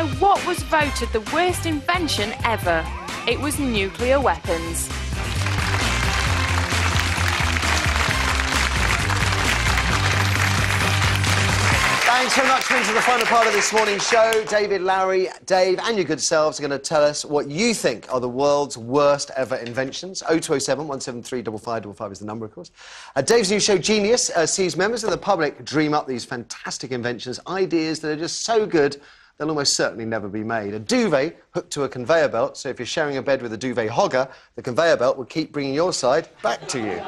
So what was voted the worst invention ever? It was nuclear weapons. Thanks very much for into the final part of this morning's show. David, Larry, Dave and your good selves are going to tell us what you think are the world's worst ever inventions. 0207 173 5555 is the number, of course. Dave's new show, Genius, sees members of the public dream up these fantastic inventions, ideas that are just so good they'll almost certainly never be made. A duvet hooked to a conveyor belt, so if you're sharing a bed with a duvet hogger, the conveyor belt will keep bringing your side back to you.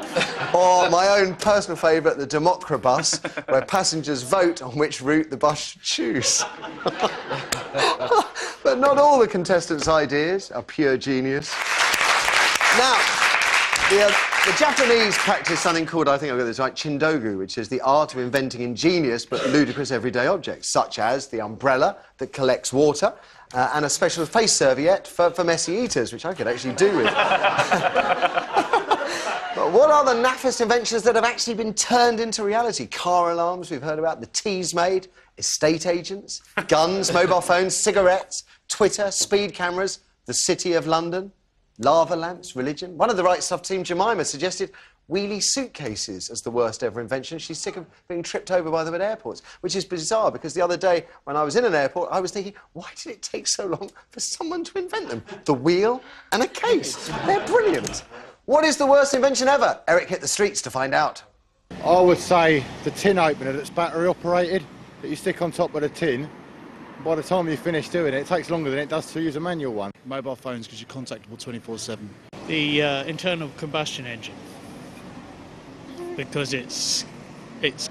Or my own personal favourite, the Democrabus, where passengers vote on which route the bus should choose. But not all the contestants' ideas are pure genius. Now, the Japanese practice something called, I think I've got this right, chindogu, which is the art of inventing ingenious but ludicrous everyday objects, such as the umbrella that collects water and a special face serviette for messy eaters, which I could actually do with. But what are the naffest inventions that have actually been turned into reality? Car alarms, we've heard about, the teas made, estate agents, guns, mobile phones, cigarettes, Twitter, speed cameras, the City of London, lava lamps, religion. One of the Right Stuff team, Jemima, suggested wheelie suitcases as the worst ever invention. She's sick of being tripped over by them at airports, which is bizarre because the other day when I was in an airport, I was thinking, why did it take so long for someone to invent them? The wheel and a case. They're brilliant. What is the worst invention ever? Eric hit the streets to find out. I would say the tin opener that's battery operated, that you stick on top of the tin. By the time you finish doing it, it takes longer than it does to use a manual one. Mobile phones, because you're contactable 24/7. The internal combustion engine, because it's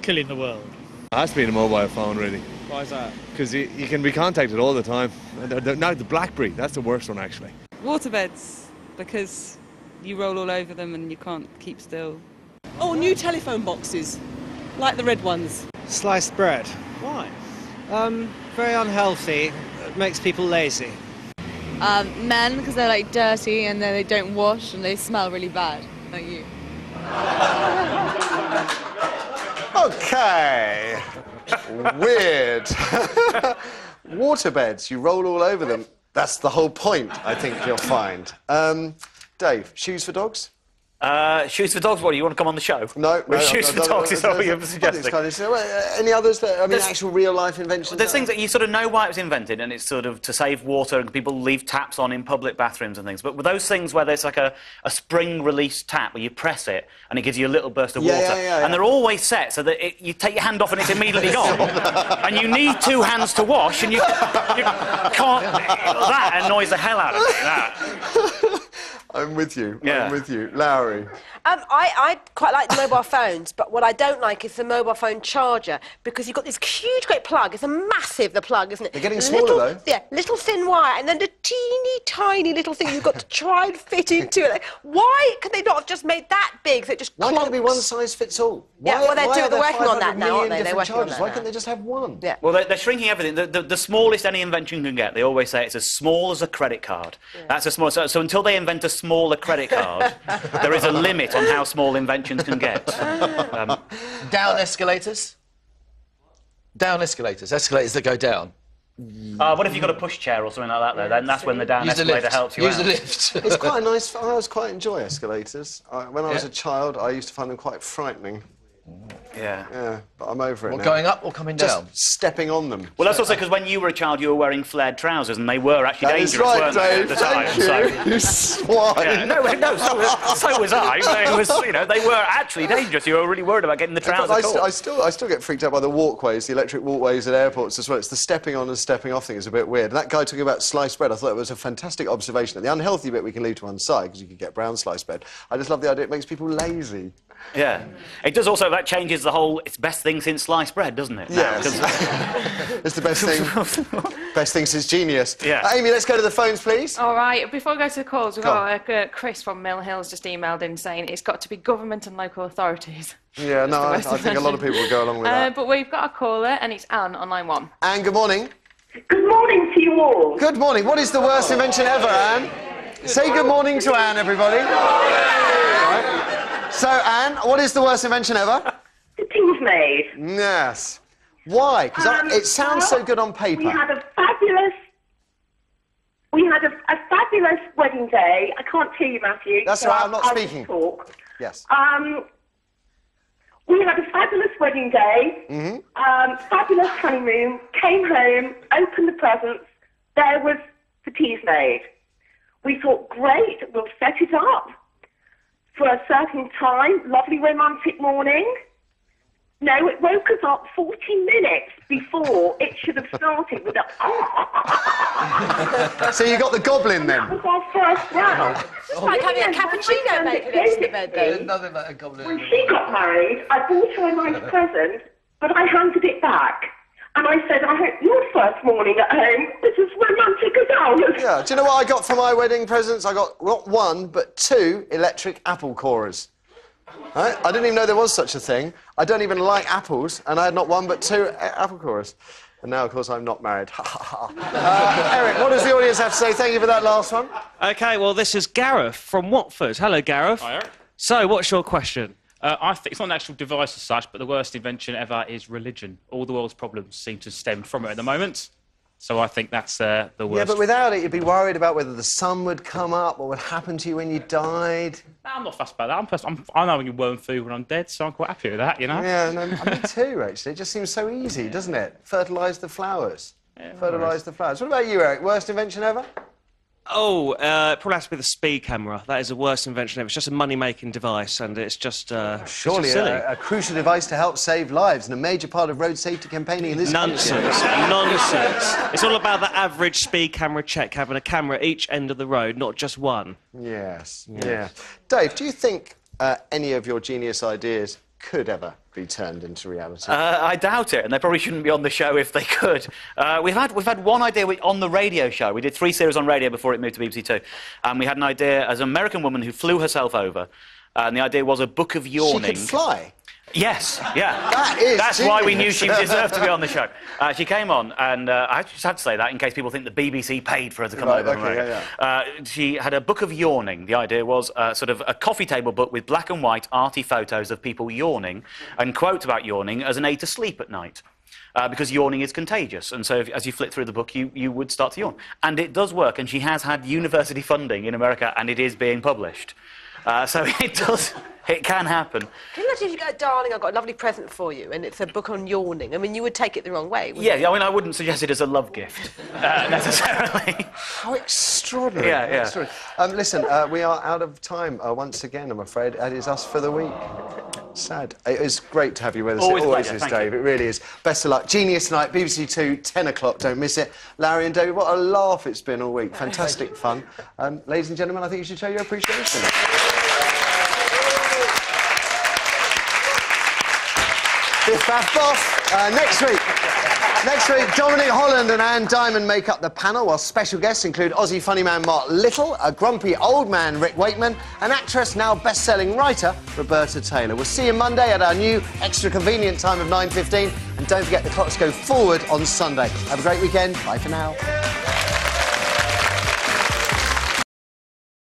killing the world. It has to be the mobile phone, really. Why is that? Because you can be contacted all the time. Now, the BlackBerry, that's the worst one, actually. Waterbeds, because you roll all over them and you can't keep still. Oh, new telephone boxes, like the red ones. Sliced bread. Why? Very unhealthy. It makes people lazy. Men, because they're like dirty and then they don't wash and they smell really bad, like you. OK. Weird. Waterbeds, you roll all over them. That's the whole point, I think you'll find. Dave, shoes for dogs? Shoes for dogs, what, do you want to come on the show? No. Shoes for dogs is what you're suggesting. Any others that, I mean, actual real-life inventions? There's things that you sort of know why it was invented, and it's sort of to save water, and people leave taps on in public bathrooms and things. But with those things where there's like a spring-release tap where you press it, and it gives you a little burst of water, and they're always set so that you take your hand off and it's immediately gone. And you need two hands to wash, and you can't... That annoys the hell out of me, that. I'm with you. Yeah. I'm with you. Larry. I quite like the mobile phones, but what I don't like is the mobile phone charger, because you've got this huge, great plug. It's a massive, the plug, isn't it? They're getting smaller, though. Yeah, little thin wire, and then the teeny, tiny little thing you've got to try and fit into it. Like, why could they not have just made that big so it just Why can't it be one size fits all? Yeah, well, they're working on that now, aren't they? They're working on that Why can't they just have one? Yeah. Well, they're shrinking everything. The smallest any invention can get, they always say it's as small as a credit card. Yeah. That's as small. So until they invent a smaller credit card, there is a limit on how small inventions can get. Down escalators? Down escalators. Escalators that go down. What if you've got a pushchair or something like that, though? Then that's when the down escalator helps you out. Use the lift. It's quite a nice... I always quite enjoy escalators. When I was a child, I used to find them quite frightening. Yeah. Yeah, but I'm over it now. Going up or coming down? Just stepping on them. Well, that's also because when you were a child, you were wearing flared trousers, and they were actually dangerous, right, weren't they, at the time? Thank you. You swine. Yeah, no, so was I. It was, you know, they were actually dangerous. You were really worried about getting the trousers caught. I still get freaked out by the walkways, the electric walkways at airports as well. It's the stepping on and stepping off thing is a bit weird. And that guy talking about sliced bread, I thought it was a fantastic observation. The unhealthy bit we can leave to one side, because you could get brown sliced bread. I just love the idea it makes people lazy. Yeah. It does also, that changes the whole, it's best thing since sliced bread, doesn't it? Yes. It's the best thing. Best thing since Genius. Yeah. Amy, let's go to the phones, please. All right, before we go to the calls, we've got Chris from Mill Hill's just emailed in saying it's got to be government and local authorities. Yeah, no, I think a lot of people would go along with that. But we've got a caller, and it's Anne on line 1. Anne, good morning. Good morning to you all. Good morning. What is the worst invention ever, Anne? Say good morning to Anne, everybody. Right. So, Anne, what is the worst invention ever? The teas made. Yes. Why? Because it sounds so good on paper. We had a fabulous We had a fabulous wedding day. I can't hear you, Matthew. That's so all right, I'm not I'll speaking. Talk. Yes. We had a fabulous wedding day, fabulous honeymoon, came home, opened the presents, there was the teas made. We thought, great, we'll set it up for a certain time, lovely romantic morning. No, it woke us up 40 minutes before it should have started with a... So you got the goblin then? That was our first round. It's like having a cappuccino maker next to the bed, though. Nothing like a goblin. When she got married, I bought her a nice present, but I handed it back. And I said, I hope your first morning at home is as romantic as ours. Yeah, do you know what I got for my wedding presents? I got not one, but 2 electric apple corers. Right? I didn't even know there was such a thing. I don't even like apples, and I had not one, but 2 apple corers. And now, of course, I'm not married. Eric, what does the audience have to say? Thank you for that last one. OK, well, this is Gareth from Watford. Hello, Gareth. Hi, Eric. So, what's your question? I think it's not an actual device as such, but the worst invention ever is religion. All the world's problems seem to stem from it at the moment. So I think that's the worst. Yeah, but without it, you'd be worried about whether the sun would come up, what would happen to you when you died. No, I'm not fussed about that. I know I can worm food when I'm dead, so I'm quite happy with that, you know? Yeah, no, me too, actually. It just seems so easy, doesn't it? Fertilise the flowers. Yeah, Fertilise the flowers. What about you, Eric? Worst invention ever? Oh, it probably has to be the speed camera. That is the worst invention ever. It's just a money-making device, and it's just surely it's just silly. A crucial device to help save lives and a major part of road safety campaigning in this Nonsense. country. Nonsense. It's all about the average speed camera check, having a camera at each end of the road, not just one. Yes, yeah. Dave, do you think any of your genius ideas could ever be turned into reality? I doubt it, and they probably shouldn't be on the show if they could. We've had one idea on the radio show. We did 3 series on radio before it moved to BBC Two, and we had an idea as an American woman who flew herself over, and the idea was a book of yawning. She could fly? Yes, yeah. That's why we knew she deserved to be on the show. She came on, and I just had to say that in case people think the BBC paid for her to come over. Okay, She had a book of yawning. The idea was sort of a coffee table book with black and white arty photos of people yawning and quotes about yawning as an aid to sleep at night. Because yawning is contagious, and so as you flick through the book, you would start to yawn. And it does work, and she has had university funding in America, and it is being published. So it can happen. Can you imagine if you go, darling, I've got a lovely present for you, and it's a book on yawning? I mean, you would take it the wrong way, wouldn't you? Yeah, I mean, I wouldn't suggest it as a love gift, necessarily. How extraordinary. Yeah, yeah. Extraordinary. Listen, we are out of time once again, I'm afraid. That is us for the week. Sad. It is great to have you with us. Always It always pleasure. is, Thank Dave. you. It really is. Best of luck. Genius Night, BBC Two, 10 o'clock. Don't miss it. Larry and David, what a laugh it's been all week. Fantastic fun. Ladies and gentlemen, I think you should show your appreciation. Biff Baff Boff. Next week, Dominic Holland and Anne Diamond make up the panel, while special guests include Aussie funny man Mark Little, a grumpy old man Rick Wakeman, and actress, now best-selling writer Roberta Taylor. We'll see you Monday at our new extra convenient time of 9:15, and don't forget the clocks go forward on Sunday. Have a great weekend. Bye for now.